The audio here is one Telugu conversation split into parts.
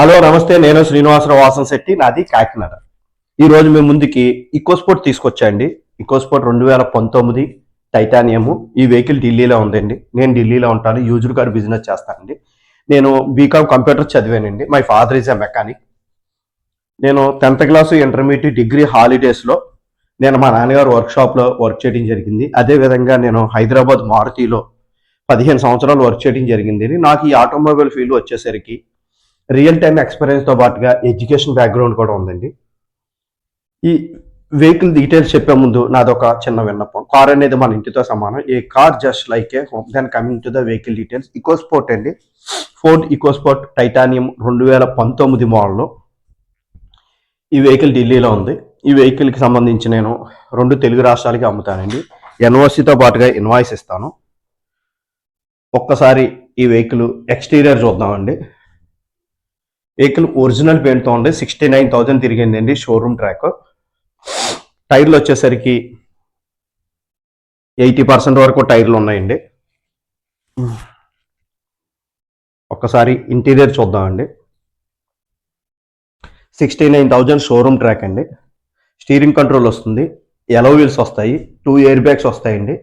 హలో నమస్తే, నేను శ్రీనివాసరావు వాసన్ శెట్టి, నాది కాకినాడ. ఈరోజు మేము ముందుకి ఈకోస్పోర్ట్ తీసుకొచ్చాండి. ఈకోస్పోర్ట్ 2019 టైటానియము. ఈ వెహికల్ ఢిల్లీలో ఉందండి. నేను ఢిల్లీలో ఉంటాను, యూజ్డ్ కార్ బిజినెస్ చేస్తానండి. నేను బీకామ్ కంప్యూటర్ చదివానండి. My father is a mechanic. నేను 10th క్లాసు ఇంటర్మీడియట్ డిగ్రీ హాలిడేస్లో నేను మా నాన్నగారు వర్క్షాప్లో వర్క్ చేయడం జరిగింది. అదేవిధంగా నేను హైదరాబాద్ మారుతిలో 15 సంవత్సరాలు వర్క్ చేయడం జరిగింది. నాకు ఈ ఆటోమొబైల్ ఫీల్డ్ వచ్చేసరికి రియల్ టైమ్ ఎక్స్పీరియన్స్తో పాటుగా ఎడ్యుకేషన్ బ్యాక్గ్రౌండ్ కూడా ఉందండి. ఈ వెహికల్ డీటెయిల్స్ చెప్పే ముందు నాదొక చిన్న విన్నపం. కార్ అనేది మన ఇంటితో సమానం. A car just like a home. Then coming to the vehicle details. EcoSport అండి, ఫోర్డ్ ఈకోస్పోర్ట్ టైటానియం 2019 మోడల్. ఈ వెహికల్ ఢిల్లీలో ఉంది. ఈ వెహికల్కి సంబంధించి నేను 2 తెలుగు రాష్ట్రాలకి అమ్ముతానండి. ఎన్ఓసితో పాటుగా ఇన్వాయిస్ ఇస్తాను. ఒక్కసారి ఈ వెహికల్ ఎక్స్టీరియర్ చూద్దామండి. వెహికల్ ఒరిజినల్ పెయింట్తో ఉంది. 69,000 తిరిగిందండి షోరూమ్ ట్రాక్. టైర్లు వచ్చేసరికి 80% వరకు టైర్లు ఉన్నాయండి. ఒక్కసారి ఇంటీరియర్ చూద్దామండి. 69,000 షోరూమ్ ట్రాక్ అండి. స్టీరింగ్ కంట్రోల్ వస్తుంది, ఎలో వీల్స్ వస్తాయి, 2 ఎయిర్ బ్యాగ్స్ వస్తాయండి.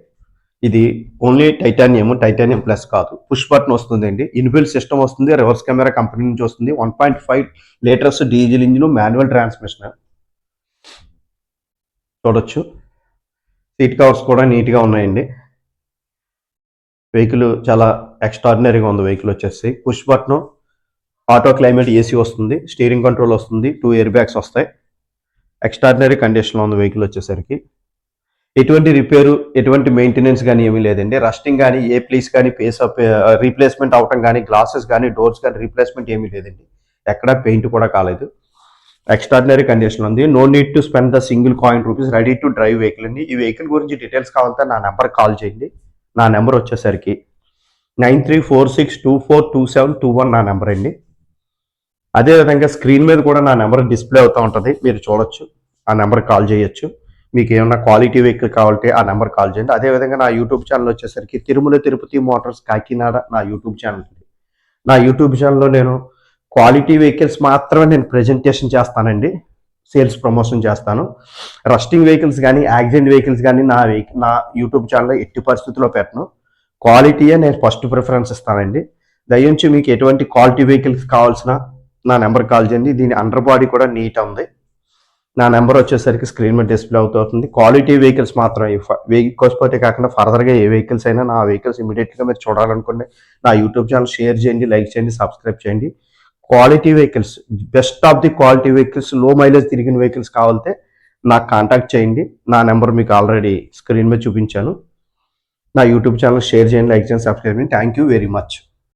ఇది ఓన్లీ టైటానియం ప్లస్ కాదు. పుష్ బటన్ వస్తుందండి. ఇన్బిల్ట్ సిస్టమ్ వస్తుంది, రివర్స్ కెమెరా కంపెనీ నుంచి వస్తుంది. 1.5 litres diesel engine, manual transmission. చూడొచ్చు, సీట్ కవర్స్ కూడా నీట్గా ఉన్నాయండి. వెహికల్ చాలా ఎక్స్ట్రాడినరీగా ఉంది. వెహికల్ వచ్చేసి push button, auto climate AC వస్తుంది, స్టీరింగ్ కంట్రోల్ వస్తుంది, 2 ఎయిర్ బ్యాగ్స్ వస్తాయి. ఎక్స్ట్రాడినరీ కండిషన్లో ఉంది వెహికల్ వచ్చేసరికి. ఎటువంటి రిపేరు, ఎటువంటి మెయింటెనెన్స్ కానీ ఏమీ లేదండి. రస్టింగ్ కానీ, ఏ ప్లీస్ కానీ, రీప్లేస్మెంట్ అవటం కానీ, గ్లాసెస్ కానీ, డోర్స్ కానీ రీప్లేస్మెంట్ ఏమీ లేదండి. ఎక్కడ పెయింట్ కూడా కాలేదు. ఎక్స్ట్రాడినరీ కండిషన్ ఉంది. No need to spend the single coin rupees. Ready to drive vehicle అండి. ఈ వెహికల్ గురించి డీటెయిల్స్ కావాలంటే నా నెంబర్ కాల్ చేయండి. నా నెంబర్ వచ్చేసరికి 9346242721 నా నెంబర్ అండి. అదేవిధంగా స్క్రీన్ మీద కూడా నా నెంబర్ డిస్ప్లే అవుతూ ఉంటుంది, మీరు చూడొచ్చు. ఆ నెంబర్ కాల్ చేయొచ్చు. మీకు ఏమన్నా క్వాలిటీ వెహికల్ కావాలంటే ఆ నెంబర్ కాల్ చేయండి. అదేవిధంగా నా యూట్యూబ్ ఛానల్ వచ్చేసరికి తిరుమల తిరుపతి మోటార్స్ కాకినాడ నా యూట్యూబ్ ఛానల్. నా యూట్యూబ్ ఛానల్లో నేను క్వాలిటీ వెహికల్స్ మాత్రమే నేను ప్రెజెంటేషన్ చేస్తానండి, సేల్స్ ప్రమోషన్ చేస్తాను. రస్టింగ్ వెహికల్స్ కానీ, యాక్సిడెంట్ వెహికల్స్ కానీ నా యూట్యూబ్ ఛానల్లో ఎట్టి పరిస్థితుల్లో పెట్టను. క్వాలిటీయే నేను ఫస్ట్ ప్రిఫరెన్స్ ఇస్తానండి. దయించి మీకు ఎటువంటి క్వాలిటీ వెహికల్స్ కావాల్సిన నా నెంబర్ కాల్ చేయండి. దీని అండర్ బాడీ కూడా నీట్ ఉంది. నా నెంబర్ వచ్చేసరికి స్క్రీన్ మీద డిస్ప్లే అవుతుంది. క్వాలిటీ వెహికల్స్ మాత్రం ఈకోస్పోర్టే కాకుండా ఫర్దర్గా ఏ వెహికల్స్ అయినా నా వెహికల్స్ ఇమీడియట్గా మీరు చూడాలనుకోండి నా యూట్యూబ్ ఛానల్ షేర్ చేయండి, లైక్ చేయండి, సబ్స్క్రైబ్ చేయండి. Quality vehicles, best of the quality vehicles, లో మైలేజ్ తిరిగిన వెహికల్స్ కావాలంటే నాకు కాంటాక్ట్ చేయండి. నా నెంబర్ మీకు ఆల్రెడీ స్క్రీన్ మీద చూపించాను. నా యూట్యూబ్ ఛానల్ షేర్ చేయండి, లైక్ చేయండి, సబ్స్క్రైబ్ చేయండి. Thank you very much.